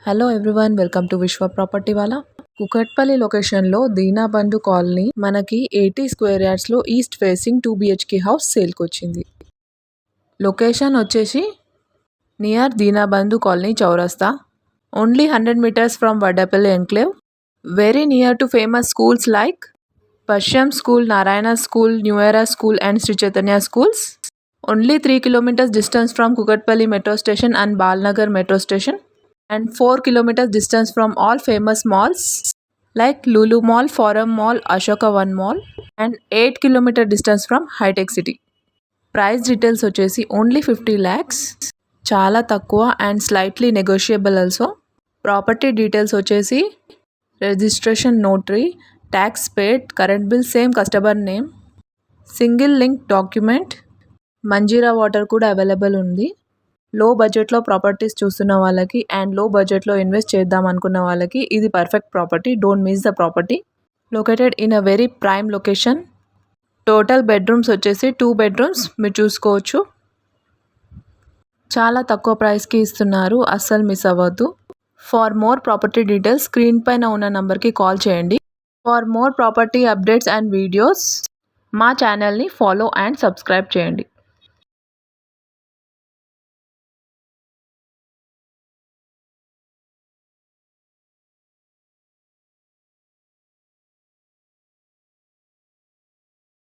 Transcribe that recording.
Hello everyone, welcome to Vishwa Property Wala. Kukatpally లొకేషన్లో Deenabandhu colony మనకి 80 square యార్డ్స్లో ఈస్ట్ ఫేసింగ్ 2 BHK హౌస్ సేల్కి వచ్చింది. లొకేషన్ వచ్చేసి నియర్ దీనాబంధు కాలనీ చౌరస్తా, only 100 meters from Vaddepally enclave, very near to famous schools like Paschim school, Narayana school, New Era school and Sri Chaitanya schools. Only 3 kilometers distance from Kukatpalli metro station and Balnagar metro station, and 4 kilometers distance from all famous malls like Lulu Mall, Forum Mall, Ashoka One Mall, and 8 kilometer distance from High Tech City. Price details వచ్చేసి only 50 lakhs, చాలా తక్కువ and slightly negotiable also. Property details వచ్చేసి registration notary, tax paid, current bill same customer name, single link document, Manjira water కూడా available ఉంది. Low బడ్జెట్లో properties చూస్తున్న వాళ్ళకి and లో బడ్జెట్లో ఇన్వెస్ట్ చేద్దాం అనుకున్న వాళ్ళకి ఇది perfect property. Don't miss the property. Located in a very prime location. Total bedrooms వచ్చేసి 2 bedrooms మీరు చూసుకోవచ్చు. చాలా తక్కువ ప్రైస్కి ఇస్తున్నారు, అస్సలు మిస్ అవ్వద్దు. For more property details screen పైన ఉన్న నంబర్కి కాల్ చేయండి. For more property updates and videos మా ఛానల్ని ఫాలో అండ్ సబ్స్క్రైబ్ చేయండి.